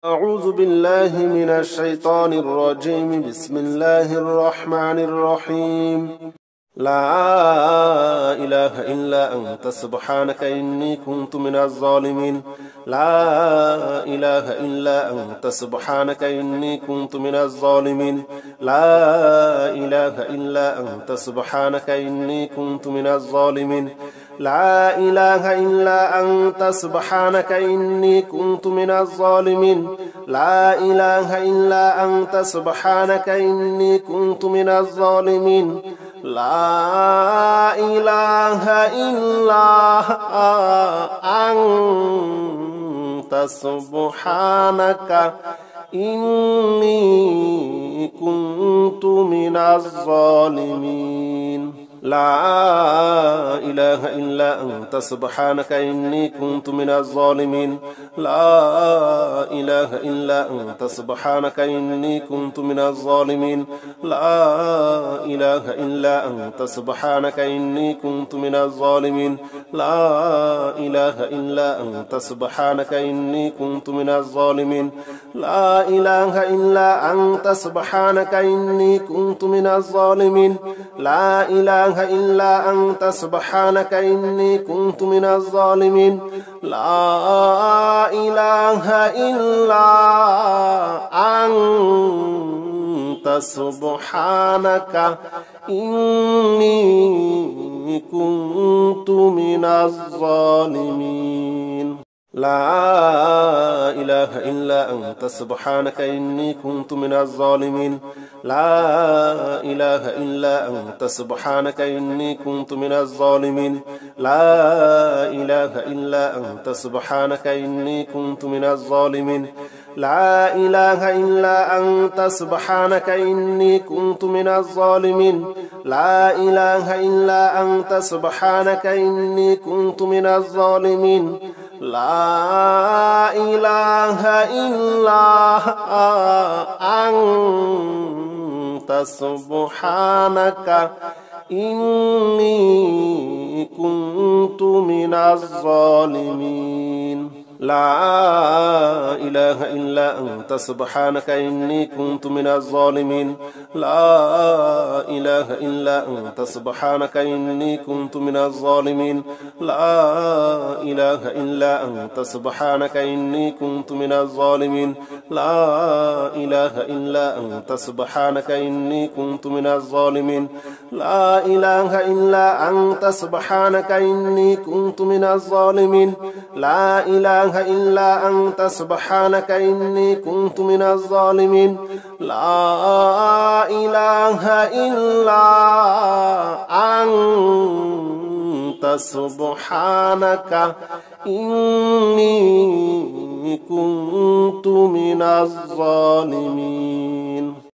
أعوذ بالله من الشيطان الرجيم. بسم الله الرحمن الرحيم. لا إله إلا أنت سبحانك إني كنت من الظالمين. لا إله إلا أنت سبحانك إني كنت من الظالمين. لا إله إلا أنت سبحانك إني كنت من الظالمين. لا إله إلا أنت سبحانك إني كنت من الظالمين. لا إله إلا أنت سبحانك إني كنت من الظالمين. لا إله إلا أنت سبحانك إني كنت من الظالمين. لا إله إلا أنت سبحانك إني كنت من الظالمين. لا إله إلا أنت سبحانك إني كنت من الظالمين. لا إله إلا أنت سبحانك إني كنت من الظالمين. لا إله إلا أنت سبحانك إني كنت من الظالمين. لا إله إلا أنت سبحانك إني كنت من الظالمين. لا إله إلا أنت سبحانك إني كنت من الظالمين. لا إله إلا أنت سبحانك إني كنت من الظالمين. لا إله إلا أنت سبحانك إني كنت من الظالمين. لا إله إلا أنت سبحانك إني كنت من الظالمين. لا إله إلا أنت سبحانك إني كنت من الظالمين. لا إله إلا أنت سبحانك إني كنت من الظالمين. لا إله إلا أنت سبحانك إني كنت من الظالمين. لا إله إلا أنت سبحانك إني كنت من الظالمين. لا إله إلا أنت سبحانك إني كنت من الظالمين. لا إله إلا أنت سبحانك إني كنت من الظالمين. لا إله إلا أنت سبحانك إني كنت من الظالمين. لا إله إلا أنت سبحانك إني كنت من الظالمين. لا إله إلا أنت سبحانك إني كنت من الظالمين. لا إله إلا أنت سبحانك إني كنت من الظالمين. لا إله إلا أنت سبحانك إني كنت من الظالمين.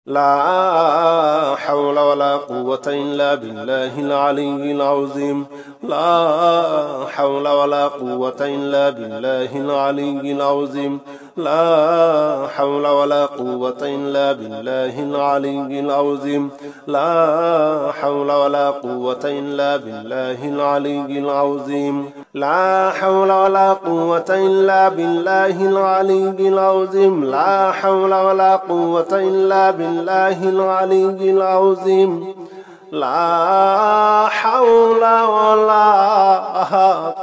لا حول ولا قوة إلا بالله العلي العظيم. لا حول ولا قوة إلا بالله العلي العظيم. لا حول ولا قوة إلا بالله العلي العظيم. لا حول ولا قوة إلا بالله العلي العظيم. لا حول ولا قوة إلا بالله العلي العظيم. لا حول ولا قوة إلا بالله العلي العظيم. لا حول ولا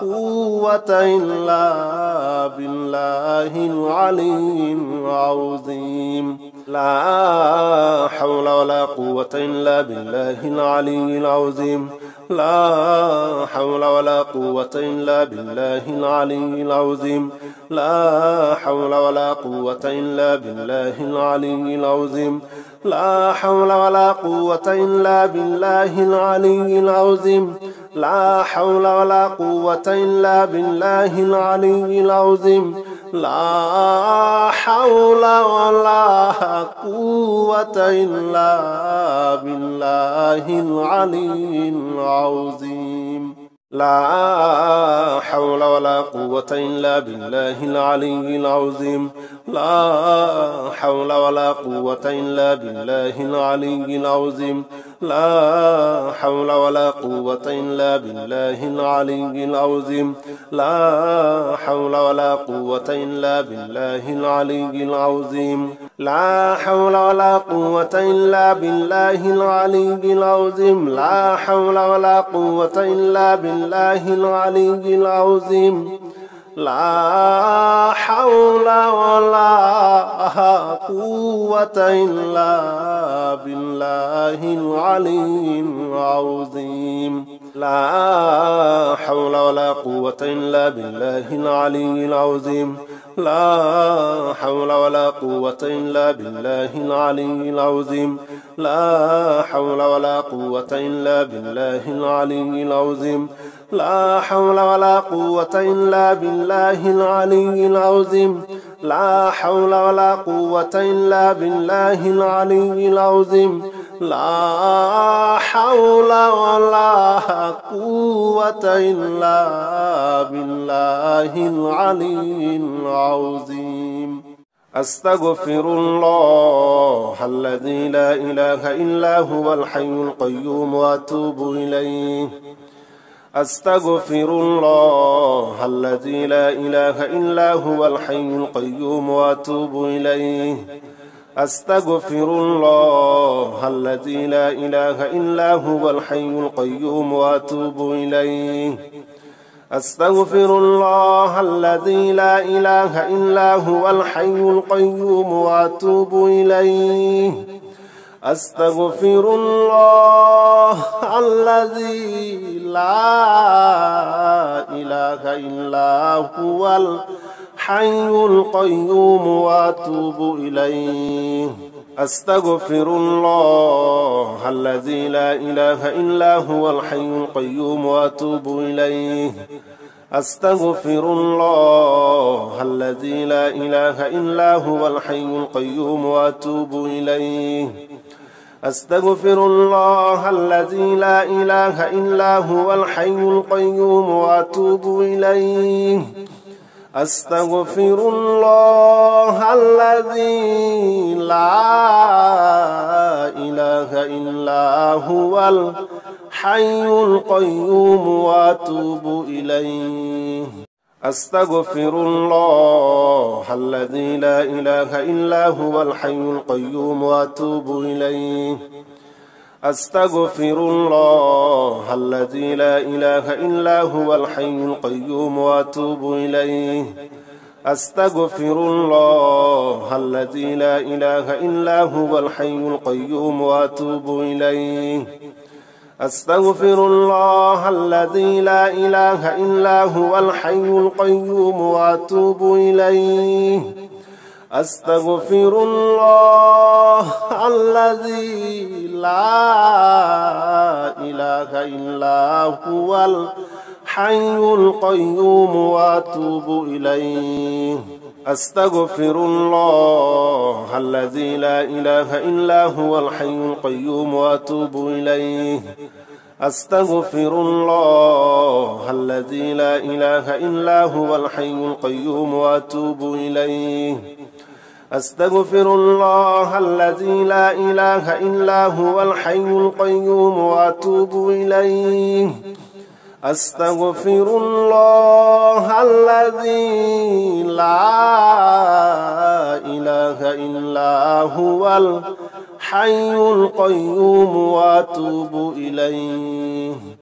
قوة إلا بالله العلي العظيم. لا حول ولا قوة إلا بالله العلي العظيم. لا حول ولا قوة إلا بالله العلي العظيم. لا حول ولا قوة إلا بالله العلي العظيم. لا حول ولا قوة إلا بالله العلي العظيم. لا حول ولا قوة إلا بالله العلي العظيم. لا حول ولا قوة إلا بالله العلي العظيم. لا حول ولا قوة إلا بالله العلي العظيم لا حول ولا قوة إلا بالله العلي العظيم لا حول ولا قوة إلا بالله العلي العظيم لا حول ولا قوة إلا بالله العلي العظيم لا حول ولا قوة إلا بالله العلي العظيم لا حول ولا قوة إلا بالله العلي العظيم لا حول ولا قوة إلا بالله العلي العظيم لا حول ولا قوة إلا بالله العلي العظيم لا حول ولا قوة إلا بالله العلي العظيم لا حول ولا قوة إلا بالله العلي العظيم لا حول ولا قوة إلا بالله العلي العظيم لا حول ولا قوة إلا بالله العلي العظيم لا حول ولا قوة إلا بالله العلي العظيم أستغفر الله الذي لا إله إلا هو الحي القيوم وأتوب إليه أستغفر الله الذي لا إله إلا هو الحي القيوم وأتوب إليه أستغفر الله الذي لا إله إلا هو الحي القيوم وأتوب إليه أستغفر الله الذي لا إله إلا هو الحي القيوم وأتوب إليه أستغفر الله الذي لا إله إلا هو الحي القيوم وأتوب إليه أستغفر الله الذي لا إله إلا هو الحي القيوم وأتوب إليه أستغفر الله الذي لا إله إلا هو الحي القيوم وأتوب إليه أستغفر الله الذي لا إله إلا هو الحي القيوم وأتوب إليه أستغفر الله الذي لا إله إلا هو الحي القيوم وأتوب إليه أستغفر الله الذي لا إله إلا هو الحي القيوم وأتوب إليه أستغفر الله الذي لا إله إلا هو الحي القيوم وأتوب إليه أستغفر الله الذي لا إله إلا هو الحي القيوم وأتوب إليه أستغفر الله الذي لا إله إلا هو الحي القيوم وأتوب إليه أستغفر الله الذي لا إله إلا هو الحي القيوم وأتوب إليه أستغفر الله الذي لا إله إلا هو الحي القيوم وأتوب إليه أستغفر الله الذي لا إله إلا هو الحي القيوم وأتوب إليه أستغفر الله الذي لا إله إلا هو الحي القيوم وأتوب إليه أستغفر الله الذي لا إله إلا هو الحي القيوم وأتوب إليه